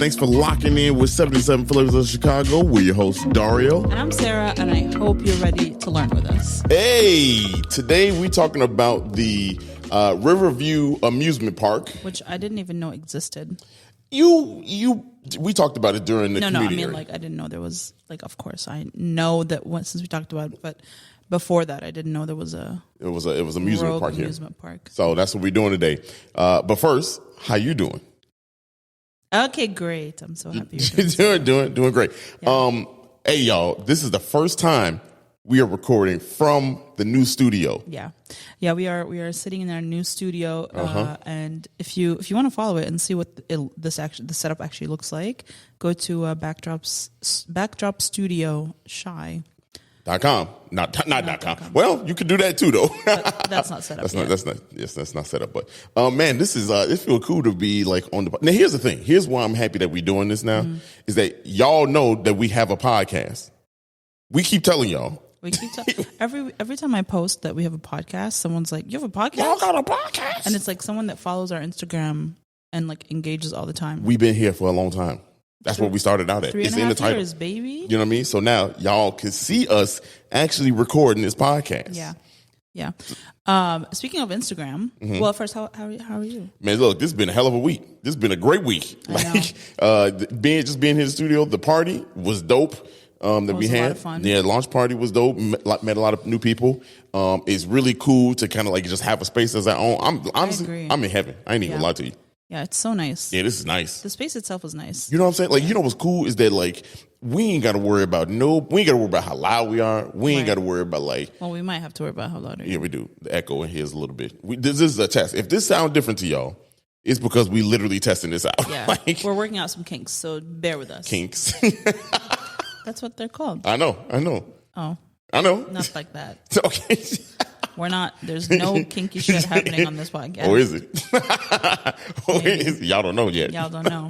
Thanks for locking in with 77 Flavors of Chicago. We're your hosts, Dario. And I'm Sarah, and I hope you're ready to learn with us. Hey, today we're talking about the Riverview Amusement Park. Which I didn't even know existed. We talked about it during the community. No, I mean, like, I didn't know there was, like, of course, I know that since we talked about it, but before that, I didn't know there was It was amusement park here. Amusement park. So that's what we're doing today. But first, how you doing? Okay, great. I'm so happy you're doing great. Yeah. Hey, y'all, this is the first time we are recording from the new studio. Yeah, we are sitting in our new studio, and if you want to follow it and see what the setup actually looks like, go to Backdrop Studio Shy. .com. Not .com. Well, you could do that too, though. But that's not set up. That's not set up. But man, this is it feels cool to be like on the. Now, here's the thing. Here's why I'm happy that we're doing this now. Is that y'all know that we have a podcast. We keep telling y'all. We keep every time I post that we have a podcast, someone's like, "You have a podcast? Y'all got a podcast?" And it's like someone that follows our Instagram and like engages all the time. We've been here for a long time. That's what we started out at. 3.5 it's in the title, years, baby. You know what I mean? So now y'all can see us actually recording this podcast. Yeah. Speaking of Instagram, well, first, how are you? Man, look, this has been a hell of a week. This has been a great week. Being here in the studio, the party was dope. That we had. A lot of fun. Yeah, launch party was dope. Met a lot of new people. It's really cool to kind of like just have a space as our own. Honestly, I'm in heaven. I ain't even gonna lie to you. Yeah, it's so nice. Yeah, this is nice. The space itself was nice. You know what I'm saying? Like, you know what's cool is that like we ain't got to worry about we ain't got to worry about how loud we are. We ain't got to worry about like. Well, we might have to worry about how loud we are. Yeah, we do. The echo in here is a little bit. This is a test. If this sounds different to y'all, it's because we literally testing this out. Yeah, we're working out some kinks, so bear with us. Kinks. That's what they're called. I know. Oh. I know. Not like that. Okay. We're not. There's no kinky shit happening on this podcast. Or is it? Y'all don't know yet. Y'all don't know.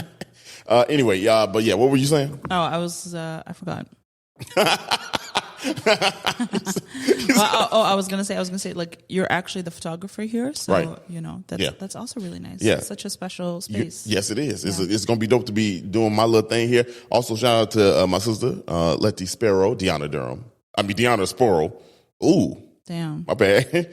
Anyway, but yeah, what were you saying? Oh, I forgot. I was gonna say, like, you're actually the photographer here, so right. You know that's also really nice. Yeah, it's such a special space. Yes, it is. Yeah. It's gonna be dope to be doing my little thing here. Also, shout out to my sister, Letty Sparrow, Deanna Sparrow. Ooh. Damn. My bad.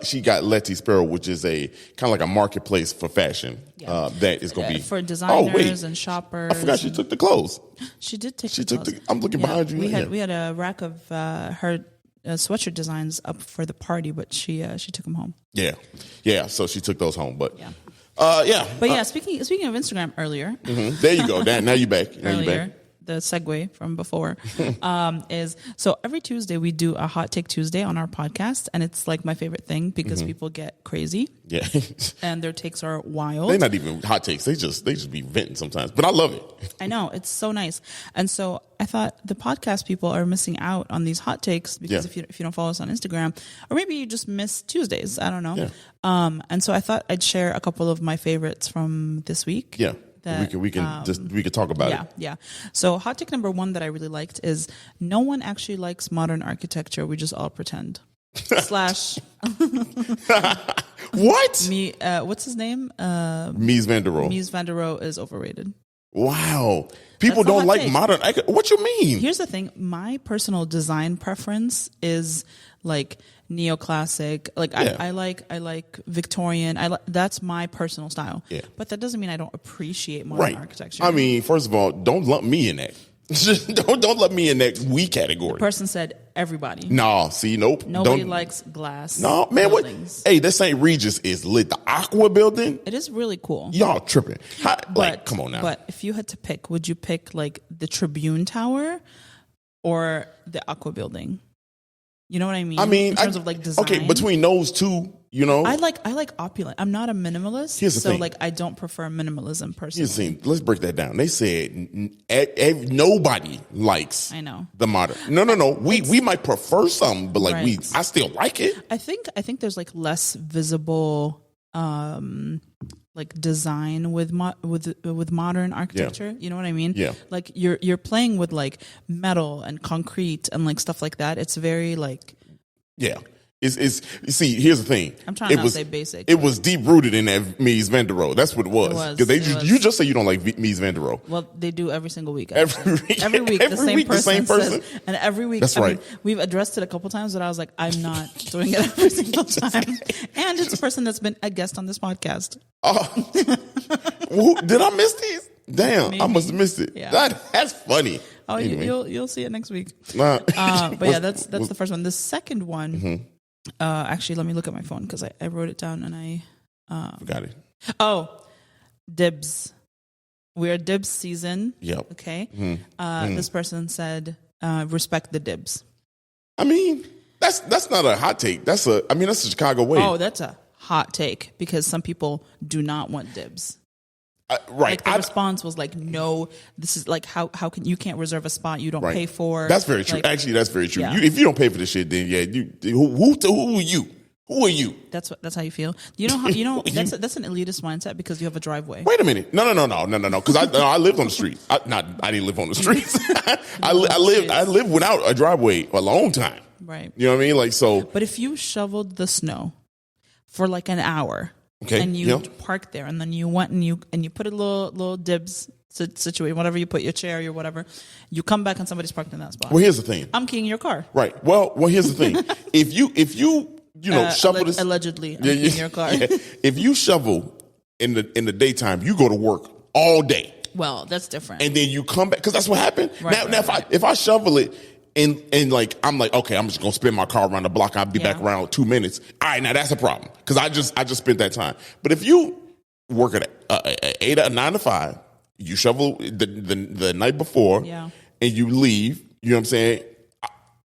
She got Letty Sparrow, which is a kind of like a marketplace for fashion. Yeah. That is going to be for designers and shoppers. I forgot she took the clothes. She did take. She took. I'm looking behind you. We had a rack of her sweatshirt designs up for the party, but she took them home. Yeah. So she took those home, but yeah. But yeah. Speaking of Instagram, earlier. There you go. Now you back. The segue from before is, so every Tuesday we do a Hot Take Tuesday on our podcast, and it's like my favorite thing because people get crazy. Yeah. And their takes are wild. They're not even hot takes. They just be venting sometimes, but I love it. I know, it's so nice. And so I thought the podcast people are missing out on these hot takes because if you don't follow us on Instagram, or maybe you just miss Tuesdays, I don't know. Yeah. And so I thought I'd share a couple of my favorites from this week. Yeah. We can talk about it. Yeah. So hot take number 1 that I really liked is no one actually likes modern architecture. We just all pretend. Slash. What? What's his name? Mies van der Rohe. Mies van der Rohe is overrated. Wow. People don't like modern. What you mean? Here's the thing. My personal design preference is like neoclassic. Like I like Victorian. That's my personal style. Yeah. But that doesn't mean I don't appreciate modern architecture. I mean, first of all, don't lump me in that. don't lump me in that we category. The person said everybody. No, see, nope. Nobody likes glass. No, man, buildings. What? Hey, that St. Regis is lit. The Aqua building. It is really cool. Y'all tripping. Come on now. But if you had to pick, would you pick like the Tribune Tower or the Aqua building? You know what I mean? In terms of like design. Okay, between those two, you know. I like opulent. I'm not a minimalist. Here's the thing. Like I don't prefer minimalism personally. Here's the thing. Let's break that down. They said nobody likes the modern. No. We might prefer something, but like I still like it. I think there's like less visible like design with modern architecture. Yeah. You know what I mean? Yeah. Like you're playing with like metal and concrete and like stuff like that. It's very like It's you see, here's the thing. I'm trying not to say basic. It was deep rooted in that Mies van der Rohe. That's what it was. Because you just say you don't like Mies van der Rohe. Well, they do every single week. Every week, the same person. Says, and every week. That's right. We've addressed it a couple times, but I was like, I'm not doing it every single time. And it's a person that's been a guest on this podcast. Did I miss these? Damn, maybe. I must have missed it. Yeah. That's funny. Oh, anyway. you'll see it next week. But yeah, that's the first one. The second one. Mm-hmm. Actually, let me look at my phone because I wrote it down and I forgot it. Oh, dibs. We're dibs season. Yep. Okay. Mm-hmm. This person said, respect the dibs. I mean, that's not a hot take. That's a Chicago way. Oh, that's a hot take because some people do not want dibs. Right. Like the response was like, no, this is like, how can you can't reserve a spot you don't pay for. That's very true. Actually, that's very true. Yeah. If you don't pay for this shit, then who are you? Who are you? That's how you feel. That's an elitist mindset because you have a driveway. Wait a minute. No. Because I lived on the street. I didn't live on the streets. I lived without a driveway a long time. Right. You know what I mean? Like so. But if you shoveled the snow for like an hour. Okay. And you parked there, and then you went and you put a little dibs situation, whatever you put your chair or whatever. You come back and somebody's parked in that spot. Well, here's the thing. I'm keying your car. Right. Well, here's the thing. if you shovel this allegedly, I'm keying your car. Yeah. If you shovel in the daytime, you go to work all day. Well, that's different. And then you come back because that's what happened. Right, now, if I shovel it. And like I'm like, okay, I'm just gonna spin my car around the block. I'll be back around 2 minutes. All right, now that's a problem because I just spent that time. But if you work at 8 or 9 to 5, you shovel the night before, and you leave. You know what I'm saying?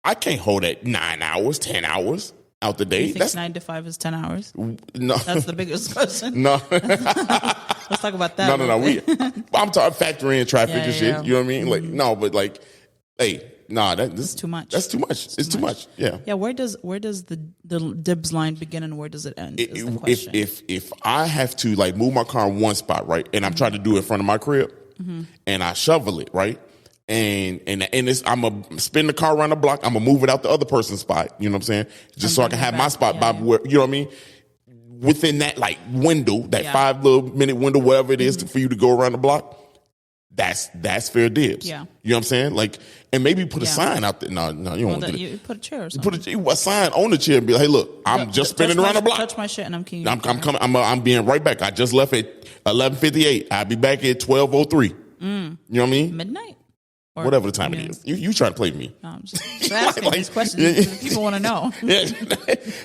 I can't hold that 9 hours, 10 hours out the day. You think 9 to 5 is 10 hours? No, that's the biggest question. No, let's talk about that. No. I'm talking factoring in traffic and shit. Yeah. You know what I mean? Like no, but like, hey. Nah, that's too much. That's too much. It's too much. Yeah. Yeah. Where does the dibs line begin and where does it end? Is the question. If I have to like move my car in one spot, right, and I'm trying to do it in front of my crib, and I shovel it, right, and I'm gonna spin the car around the block. I'm gonna move it out the other person's spot. You know what I'm saying? Just so I can have my spot by where you know what I mean. Within that like window, that 5 little minute window, whatever it is for you to go around the block. That's fair dibs. Yeah. You know what I'm saying? Like, and maybe put a sign out there. No, you don't want to do you put a chair or something. You put a sign on the chair and be like, hey, look, I'm just spinning around the block. Touch my shit and I'm keying. I'm coming. I'm being right back. I just left at 11:58. I'll be back at 12:03. You know what I mean? Midnight? Or whatever the time it is. You try to play me. No, I'm just asking these questions. People want to know.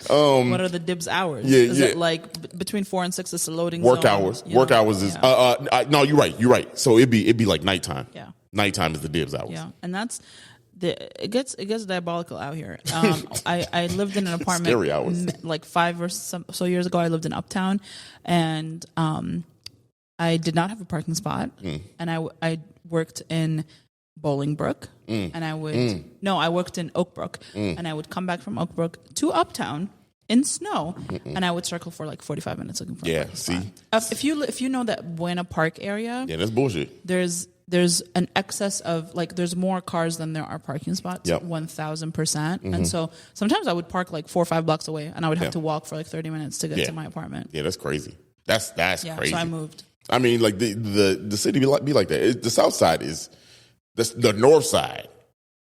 What are the dibs hours? Is it like between 4 and 6 is the loading work zone? hours? Work hours is no, you're right. So it'd be like nighttime. Yeah. Nighttime is the dibs hours. Yeah. And that's it gets diabolical out here. I lived in an apartment scary hours. Like 5 or so years ago. I lived in Uptown and I did not have a parking spot and I worked in Bolingbrook, and I worked in Oakbrook, and I would come back from Oakbrook to Uptown in snow, and I would circle for like 45 minutes looking for a parking spot. If you know that Buena Park area, that's bullshit. There's an excess of like there's more cars than there are parking spots, 1,000%, and so sometimes I would park like 4 or 5 blocks away, and I would have to walk for like 30 minutes to get to my apartment. Yeah, that's crazy. That's crazy. So I moved. I mean, like the city be like that. The South Side is. The North Side.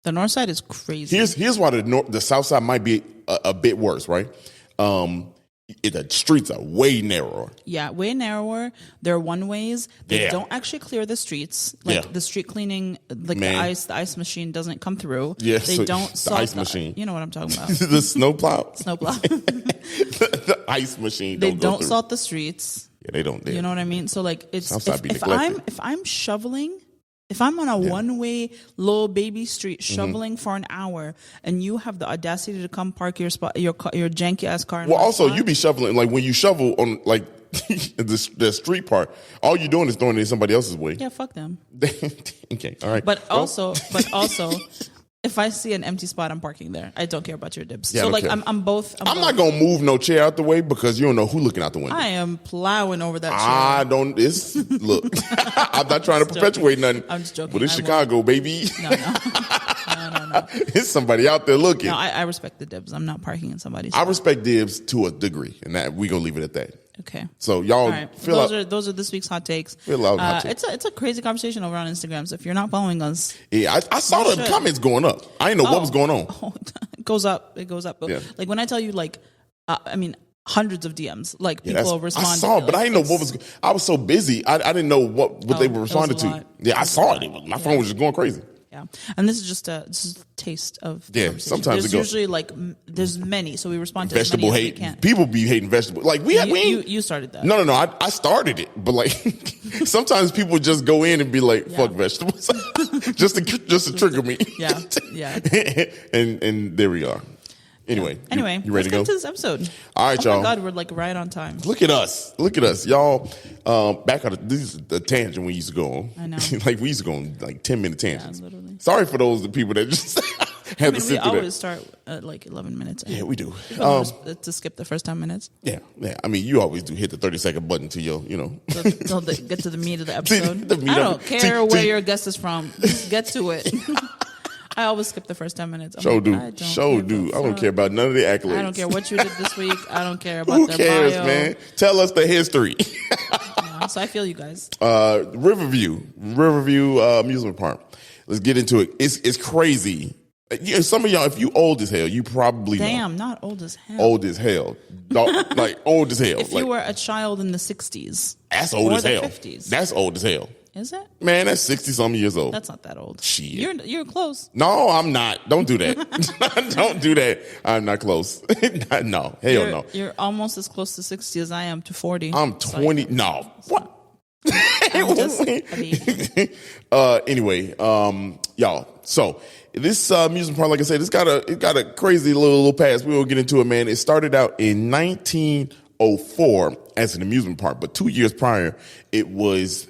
The North Side is crazy. Here's why the South Side might be a bit worse, right? The streets are way narrower. Yeah, way narrower. They're one ways. They don't actually clear the streets. Like the street cleaning, like the ice machine doesn't come through. Yeah, they don't salt the ice machine. You know what I'm talking about? The snowplow. The ice machine. They don't salt the streets. Yeah, they don't. You know what I mean? So like it's if I'm shoveling. If I'm on a one-way little baby street shoveling for an hour, and you have the audacity to come park your spot, your janky ass car. Well, also you be shoveling like when you shovel on like the street part, all you're doing is throwing it in somebody else's way. Yeah, fuck them. Okay, all right. But also, if I see an empty spot, I'm parking there. I don't care about your dibs. Yeah, so like care. I'm both. I'm not gonna move no chair out the way because you don't know who looking out the window. I am plowing over that chair. I don't. Look. I'm not trying to perpetuate nothing. I'm just joking. But it's Chicago, baby. No. no. It's somebody out there looking. No, I respect the dibs. I'm not parking in somebody's I spot. respect dibs to a degree, and that we gonna leave it at that. Okay. So y'all All right. Those are this week's hot takes. It's a crazy conversation over on Instagram. So if you're not following us, yeah, I saw the comments going up. I didn't know what was going on. Oh, it goes up. It goes up. Yeah. Like when I tell you, like, hundreds of DMs, like people responding. I saw it, but I didn't know what was. I was so busy. I didn't know what they were responding to. Yeah, I saw it. My phone was just going crazy. Yeah, and this is just a taste of the conversation. Sometimes there's usually like there's many, so we respond to vegetable as many hate. as we can. People be hating vegetables. Like you started that. No. I started it, but like sometimes people just go in and be like, "Fuck vegetables," just to trigger me. Yeah. and there we are. Anyway, you ready let's to go? Get to this episode. All right, y'all. Oh my God, we're like right on time. Look at us, y'all. Back on this is the tangent we used to go on. I know. Like we used to go on like 10-minute tangents. Yeah, literally. Sorry for those people that just have to sit through that. We always start at like 11 minutes. Yeah, we do. To skip the first 10 minutes. Yeah. I mean, you always do hit the 30-second button to your, Till they get to the meat of the episode. I don't care where your guest is from. Just get to it. I always skip the first 10 minutes. I don't care about none of the accolades. I don't care what you did this week. I don't care about Who their cares, bio. man? Tell us the history. So I feel you guys. Riverview Amusement Park. Let's get into it. It's crazy. Some of y'all, if you old as hell, you probably know. Not old as hell. Old as hell. Like old as hell. If you were a child in the 60s. That's old as hell. 50s. That's old as hell. Is it? Man, that's 60-something years old. That's not that old. Shit. You're close. No, I'm not. Don't do that. Don't do that. I'm not close. No. Hell no. You're almost as close to 60 as I am to 40. I'm 20. No. What? Anyway, y'all. So this amusement park, like I said, it got a crazy little past. We will get into it, man. It started out in 1904 as an amusement park, but 2 years prior, it was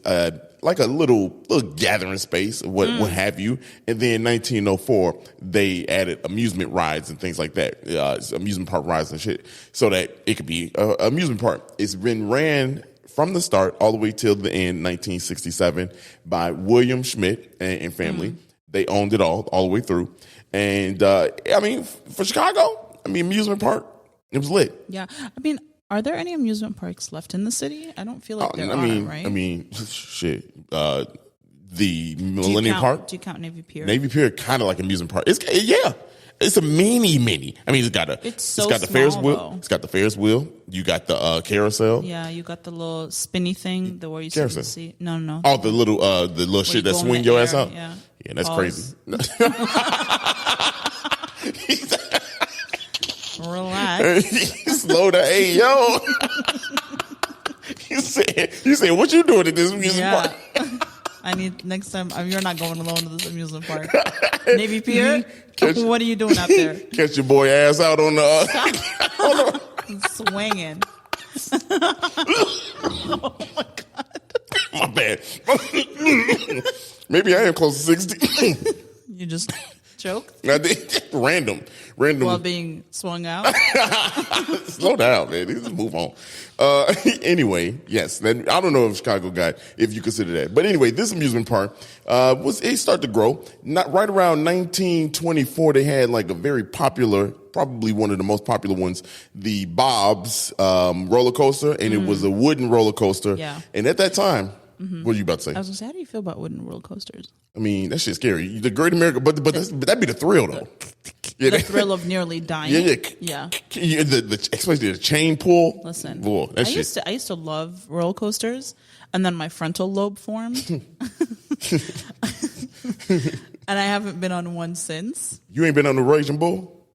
like a little gathering space, what have you. And then in 1904, they added amusement rides and things like that, amusement park rides and shit, so that it could be an amusement park. It's been ran from the start all the way till the end, 1967, by William Schmidt and family. They owned it all the way through. And, I mean, for Chicago, amusement park, it was lit. Yeah. I mean, are there any amusement parks left in the city? I don't feel like there are, right? I mean, shit. The Millennium Park. Do you count Navy Pier? Navy Pier, kind of like amusement park. It's a mini. I mean, it's got the Ferris wheel. Though. It's got the Ferris wheel. You got the carousel. Yeah, you got the little spinny thing, the where you see. No. Oh, the little shit that swing your ass out. Yeah, that's crazy. Relax. Slow down. Hey, yo. You said, what you doing at this amusement park? I need next time. You're not going alone to this amusement park. Navy Pier. What are you doing out there? Catch your boy ass out on the swinging. Oh my God. My bad. Maybe I am close to 60. You just choked? Random. While being swung out? Slow down, man. Let's move on. Anyway, yes. I don't know if Chicago if you consider that. But anyway, this amusement park, it started to grow. Not right around 1924, they had like a very popular, probably one of the most popular ones, the Bob's roller coaster. And it was a wooden roller coaster. Yeah. And at that time, what are you about to say? I was going to say, how do you feel about wooden roller coasters? I mean, that shit's scary. The Great America, but that'd be the thrill, though. The thrill of nearly dying. Yeah. Especially the chain pull. Listen, whoa, I used to love roller coasters, and then my frontal lobe formed, and I haven't been on one since. You ain't been on the Raging Bull?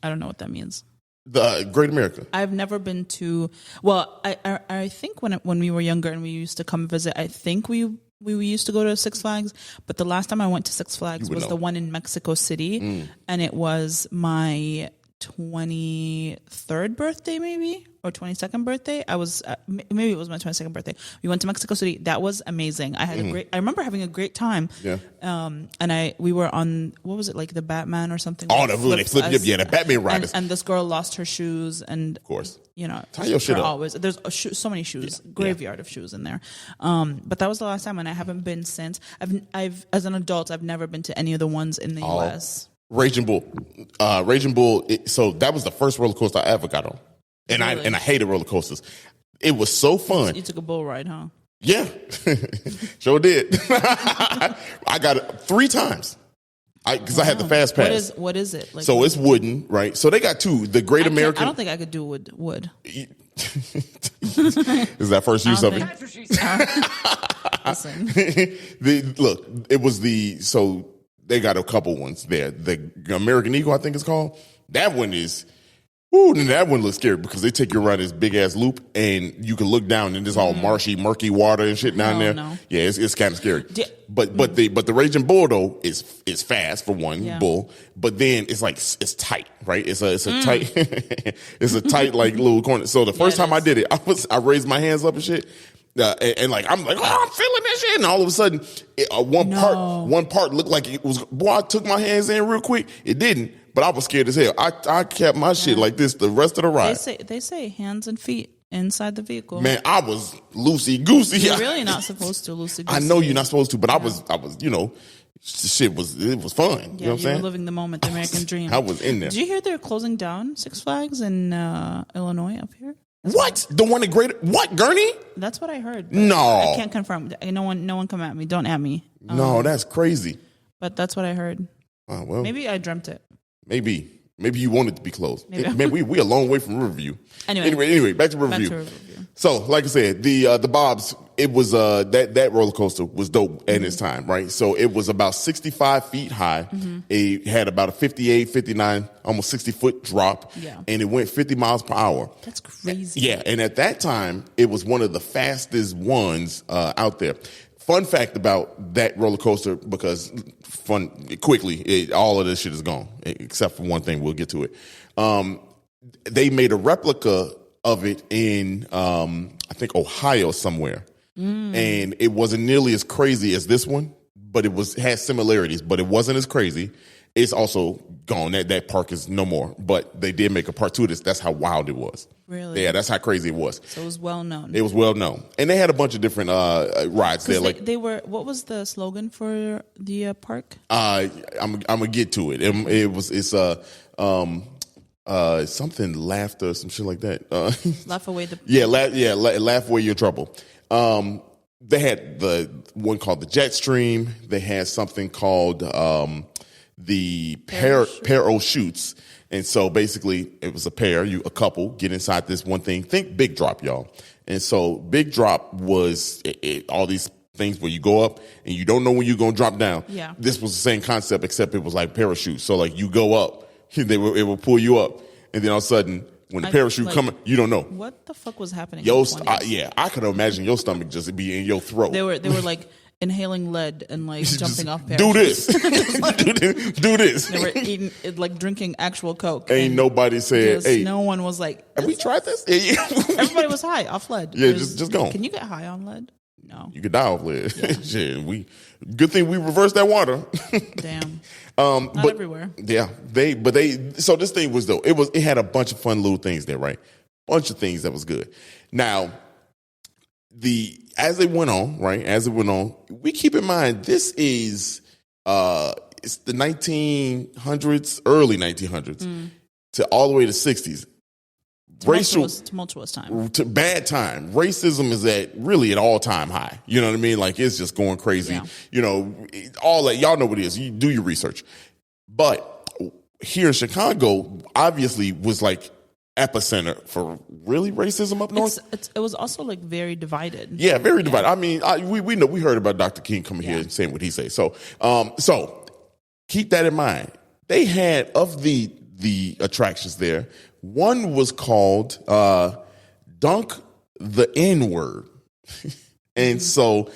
I don't know what that means. The Great America. I've never been to. Well, I think when we were younger and we used to come visit, I think we used to go to Six Flags. But the last time I went to Six Flags was the one in Mexico City, and it was my 23rd birthday, maybe, or 22nd birthday. Maybe it was my 22nd birthday. We went to Mexico City. That was amazing. I remember having a great time. Yeah. And we were on, what was it, like the Batman or something? Oh, they flipped up. Yeah, the Batman ride. And this girl lost her shoes, and of course, tie your shit up. There's so many shoes, graveyard of shoes in there. But that was the last time, and I haven't been since. I've as an adult, I've never been to any of the ones in the U.S. Raging Bull. Raging Bull. So that was the first roller coaster I ever got on, and Really? I hated roller coasters. It was so fun. You took a bull ride, huh? Yeah, sure did. I got it 3 times. Because I had the fast pass. What is it? Like, so it's wooden, right? So they got 2. The Great American. I don't think I could do wood. Is that first use of it? Listen. Look, it was so they got a couple ones there. The American Eagle, I think it's called. That one is, and that one looks scary because they take you around this big ass loop and you can look down and there's all marshy, murky water and shit down there. No. Yeah, it's kind of scary. But the Raging Bull though is fast for one bull, but then it's like it's tight, right? It's a tight it's a tight like little corner. So the first time I did it, I raised my hands up and shit. And like I'm like, oh, I'm feeling this shit, and all of a sudden, one part looked like it was. Boy, I took my hands in real quick. It didn't, but I was scared as hell. I kept my shit like this the rest of the ride. They say hands and feet inside the vehicle. Man, I was loosey goosey. You're really not supposed to loosey goosey. I know you're not supposed to, but I was shit was fun. Yeah, you know what I'm saying? Were living the moment, the American dream. I was in there. Did you hear they're closing down Six Flags in Illinois up here? What? The one in Gurney? That's what I heard. No. I can't confirm. No one come at me. Don't at me. No, that's crazy. But that's what I heard. Oh, well. Maybe I dreamt it. Maybe you want it to be closed. Man, we a long way from Riverview. Anyway, back to Riverview. So, like I said, the Bobs, it was that roller coaster was dope in its time, right? So it was about 65 feet high. It had about a 58, 59, almost 60-foot drop. Yeah. And it went 50 miles per hour. That's crazy. Yeah, and at that time, it was one of the fastest ones out there. Fun fact about that roller coaster, because all of this shit is gone, except for one thing. We'll get to it. They made a replica of it in, I think, Ohio somewhere. And it wasn't nearly as crazy as this one, but had similarities, but it wasn't as crazy. It's also gone. That park is no more. But they did make a part 2 of this. That's how wild it was. Really? Yeah, that's how crazy it was. So it was well known. It was well known, and they had a bunch of different rides there. They were. What was the slogan for the park? I'm gonna get to it. It's something laughter, some shit like that. Laugh away the laugh away your trouble. They had the one called the Jet Stream. They had something called the parachutes. And so basically it was a couple get inside this one thing. Think Big Drop, y'all. And so Big Drop was all these things where you go up and you don't know when you're going to drop down. Yeah. This was the same concept, except it was like parachutes. So like you go up, it will pull you up. And then all of a sudden, when the parachute comes, you don't know. What the fuck was happening? I could imagine your stomach just be in your throat. They were like inhaling lead and like jumping off Do parachutes. this. do this. They were eating, like drinking actual Coke. Ain't nobody said, hey. No one was like, have we tried this? Everybody was high off lead. Yeah, just go. Can you get high on lead? No. You could die off lead. Yeah. Shit, good thing we reversed that water. Damn. Not everywhere. Yeah. So this thing was though, it had a bunch of fun little things there, right? Bunch of things that was good. Now, as it went on, we keep in mind this is it's the 1900s, early 1900s to all the way to 60s. Tumultuous time. Bad time. Racism is at all-time high. You know what I mean? Like it's just going crazy. Yeah. You know, all that. Y'all know what it is. You do your research. But here in Chicago, obviously was like epicenter for really racism up north. It was also like very divided. Yeah, very divided. I mean, we heard about Dr. King coming here and saying what he said. So keep that in mind. They had of the attractions there. One was called Dunk the N-word. And so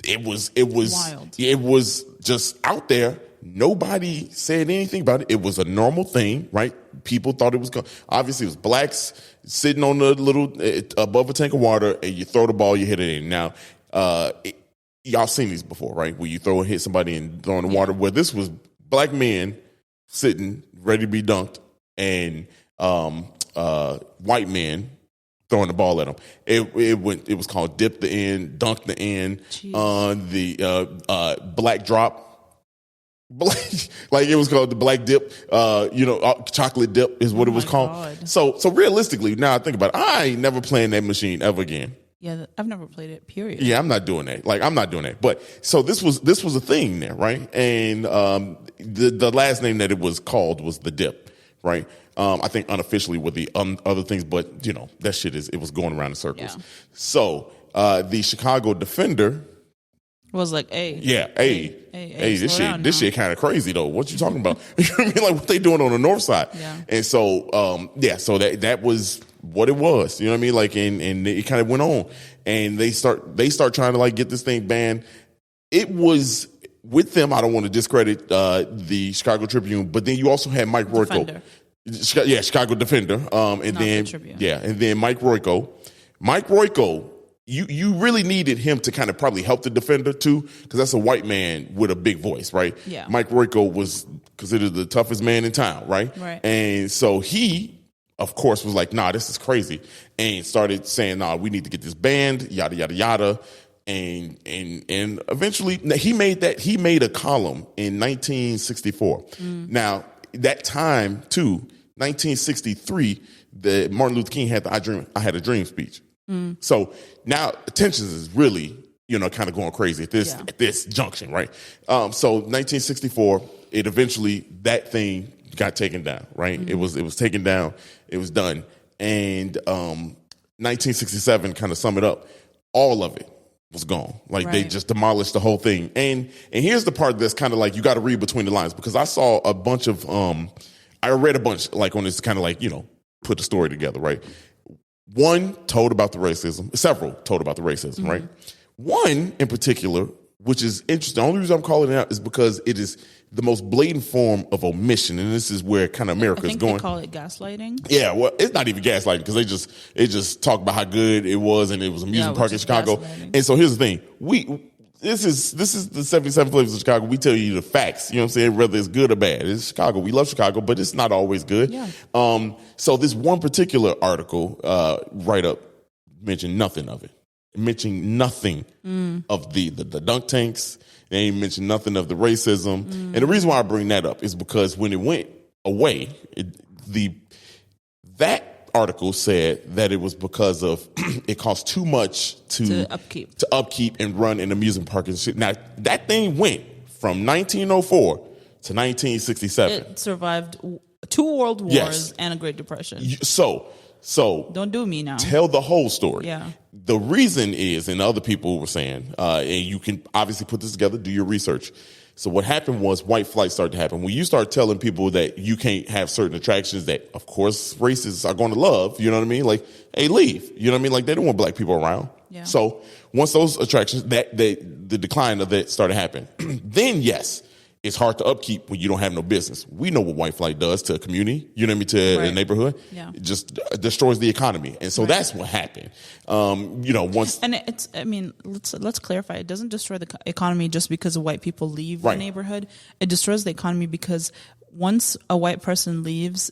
it was wild. It was just out there. Nobody said anything about it. It was a normal thing, right? People thought it was obviously it was blacks sitting on the little above a tank of water, and you throw the ball, you hit it in. Now, y'all seen these before, right? Where you hit somebody and throw in the water. Where this was black men sitting ready to be dunked, and white men throwing the ball at them. It was called dip the end, dunk the end. The black drop. Like it was called the black dip, chocolate dip is what it was called. God. So realistically, now I think about it, I ain't never playing that machine ever again. Yeah, I've never played it, period. Yeah, I'm not doing that. Like, I'm not doing that. But so this was a thing there, right? And the last name that it was called was the dip, right? I think unofficially with the other things, but that shit it was going around in circles. Yeah. So the Chicago Defender was like, hey, this shit kind of crazy though. What you talking about? You know what I mean? Like what they doing on the north side? Yeah. And so, so that was what it was. You know what I mean? Like, and it kind of went on, and they start trying to like get this thing banned. It was with them. I don't want to discredit the Chicago Tribune, but then you also had Mike Royko. Chicago Defender. And then Mike Royko. Mike Royko. You really needed him to kind of probably help the Defender too, because that's a white man with a big voice, right? Yeah. Mike Royko was considered the toughest man in town, right? Right. And so he, of course, was like, nah, this is crazy, and started saying, nah, we need to get this banned, yada yada yada, and eventually he made a column in 1964. Now that time too, 1963, the Martin Luther King had the I Had a Dream speech. So now tensions is really, kind of going crazy at this junction, right? So 1964, it eventually, that thing got taken down, right? It was taken down. It was done. And 1967, kind of sum it up, all of it was gone. Like they just demolished the whole thing. And here's the part that's kind of like, you got to read between the lines, because I saw a bunch of, I read a bunch like on this kind of like, put the story together, right? One told about the racism. Several told about the racism, right? One in particular, which is interesting. The only reason I'm calling it out is because it is the most blatant form of omission, and this is where kind of America is going. They call it gaslighting. Yeah, well, it's not even gaslighting, because they just talk about how good it was, and it was an amusement park in Chicago. And so here's the thing: This is the 77 flavors of Chicago. We tell you the facts, you know what I'm saying, whether it's good or bad. It's Chicago. We love Chicago, but it's not always good. Yeah. So this one particular article, write-up, mentioned nothing of it. It mentioned nothing of the dunk tanks. They ain't mentioned nothing of the racism. And the reason why I bring that up is because when it went away, that article said that it was because of it cost too much to upkeep and run an amusement park and shit. Now that thing went from 1904 to 1967. It survived 2 world wars and a Great Depression. So don't do me now. Tell the whole story. Yeah. The reason is, and other people were saying, and you can obviously put this together, do your research. So what happened was white flight started to happen. When you start telling people that you can't have certain attractions that, of course, racists are going to love, you know what I mean? Like, hey, leave. You know what I mean? Like, they don't want black people around. Yeah. So once those attractions, the decline of that started happening, then yes, it's hard to upkeep when you don't have no business. We know what white flight does to a community, you know what I mean, to a neighborhood. Yeah. It just destroys the economy. And so that's what happened. Once. And let's clarify. It doesn't destroy the economy just because white people leave the neighborhood. It destroys the economy because once a white person leaves,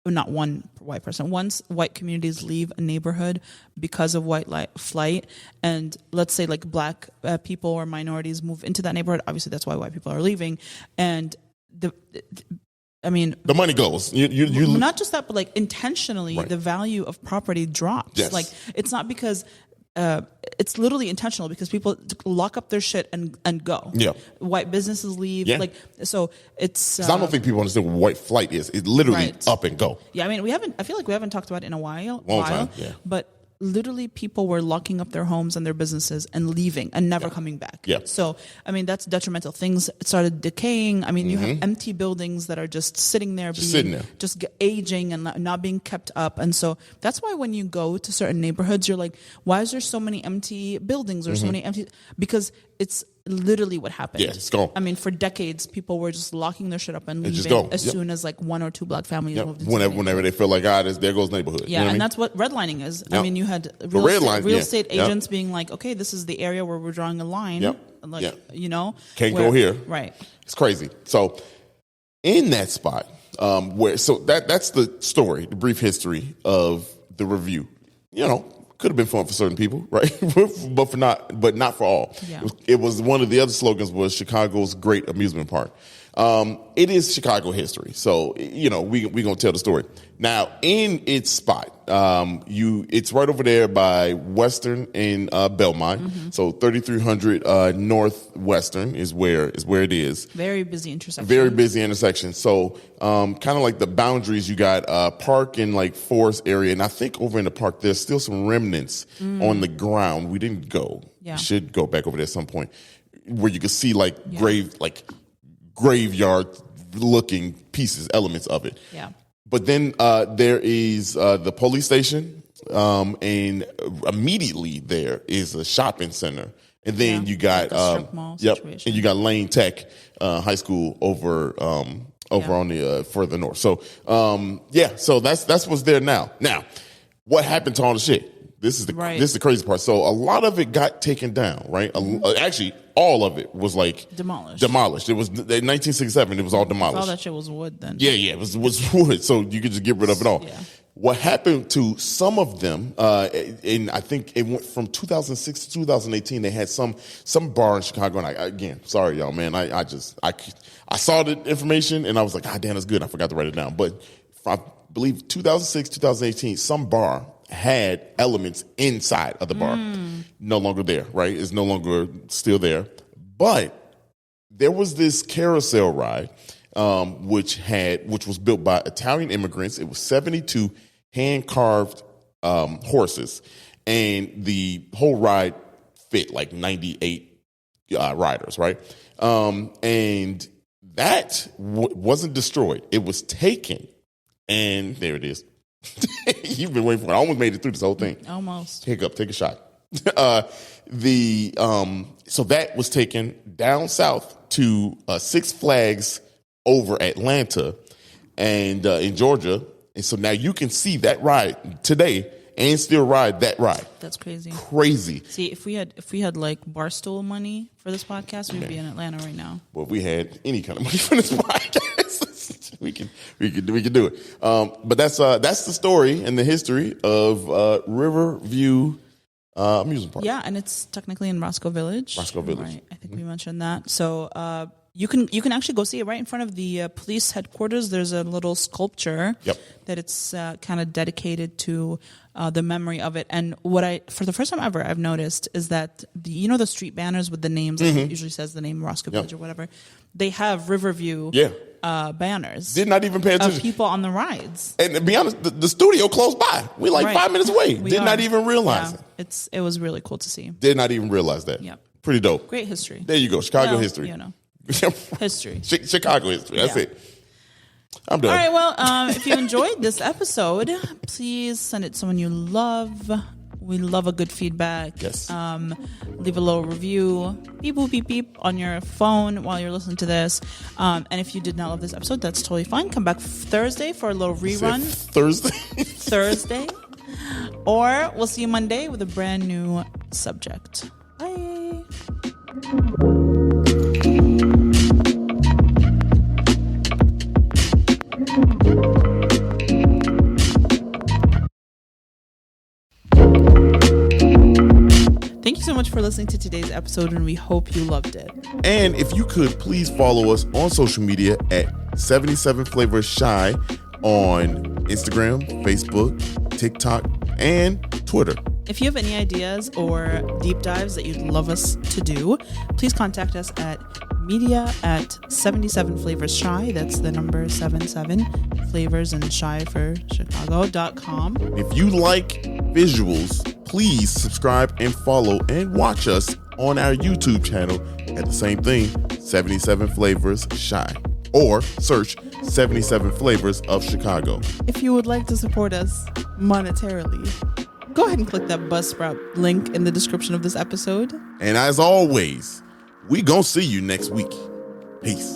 not one white person, once white communities leave a neighborhood because of white flight, and let's say like black people or minorities move into that neighborhood, obviously that's why white people are leaving, and the money goes. You not just that, but like intentionally, the value of property drops. Yes. Like it's not because it's literally intentional, because people lock up their shit and go. Yeah. White businesses leave. Yeah. Like, so it's. I don't think people understand what white flight is. It's literally up and go. Yeah. I mean, I feel like we haven't talked about it in a while. Long time. Yeah. But literally people were locking up their homes and their businesses and leaving and never coming back. Yeah. So, I mean, that's detrimental. Things started decaying. I mean, you have empty buildings that are just sitting there, just aging and not being kept up. And so that's why when you go to certain neighborhoods, you're like, why is there so many empty buildings or so many empty? Because it's literally what happened. Yeah, it's gone. I mean, for decades, people were just locking their shit up and leaving as soon as like 1 or 2 black families moved into whenever they feel like, there goes neighborhood. Yeah, and that's what redlining is. Yep. I mean, you had real estate agents being like, okay, this is the area where we're drawing a line. Like, can't go here. Right. It's crazy. So in that spot, that's the story, the brief history of the review. Could have been fun for certain people, right? but not for all. Yeah. It was one of the other slogans was Chicago's great amusement park. It is Chicago history. So, we going to tell the story. Now, in its spot, it's right over there by Western and Belmont. Mm-hmm. So 3300 Northwestern is where it is. Very busy intersection. Very busy intersection. So kind of like the boundaries, you got park and like forest area. And I think over in the park, there's still some remnants on the ground. We didn't go. Yeah. We should go back over there at some point where you can see graveyard looking pieces, elements of it. Yeah. But then there is the police station, and immediately there is a shopping center, and then you got strip mall situation. And you got Lane Tech High School over on the further north. So so that's what's there now. Now, what happened to all the shit? This is the crazy part. So a lot of it got taken down, right? Actually, all of it was demolished. It was in 1967. It was all demolished. All that shit was wood then. Yeah, it was wood. So you could just get rid of it all. Yeah. What happened to some of them? And I think it went from 2006 to 2018. They had some bar in Chicago. And again, sorry y'all, man. I saw the information and I was like, ah, damn, that's good. I forgot to write it down. But I believe 2006, 2018, some bar had elements inside of the bar. No longer there, right? It's no longer still there. But there was this carousel ride, which was built by Italian immigrants. It was 72 hand-carved horses. And the whole ride fit like 98 riders, right? And that wasn't destroyed. It was taken. And there it is. You've been waiting for it. I almost made it through this whole thing. Almost. Take a shot. So that was taken down south to Six Flags over Atlanta and in Georgia. And so now you can see that ride today and still ride that ride. That's crazy. Crazy. See, if we had like Barstool money for this podcast, we'd be in Atlanta right now. Well, if we had any kind of money for this podcast, we can do it. But that's the story and the history of Riverview Amusement Park. Yeah, and it's technically in Roscoe Village. Right. I think we mentioned that. So you can actually go see it right in front of the police headquarters. There's a little sculpture that it's kind of dedicated to the memory of it. And for the first time ever, I've noticed is that the street banners with the names, like it usually says the name Roscoe Village or whatever, they have Riverview banners. Did not even pay attention. Of people on the rides. And to be honest, the studio close by. We're 5 minutes away. Not even realize it. It was really cool to see. Did not even realize that. Yeah. Pretty dope. Great history. There you go. Chicago history. History. Chicago history. That's it. I'm done. All right. Well, if you enjoyed this episode, please send it to someone you love. We love a good feedback. Yes. Leave a little review. Beep, boop, beep, beep on your phone while you're listening to this. And if you did not love this episode, that's totally fine. Come back Thursday for a little rerun. Thursday. Or we'll see you Monday with a brand new subject. Bye. Thank you so much for listening to today's episode, and we hope you loved it. And if you could, please follow us on social media at 77 Flavors Shy on Instagram, Facebook, TikTok, and Twitter. If you have any ideas or deep dives that you'd love us to do, please contact us at media@77flavorsshy. That's the number 77 flavors and shy for Chicago.com. If you like visuals, please subscribe and follow and watch us on our YouTube channel at the same thing, 77 Flavors Shy, or search 77 Flavors of Chicago. If you would like to support us monetarily, go ahead and click that Buzzsprout link in the description of this episode. And as always, we gonna see you next week. Peace.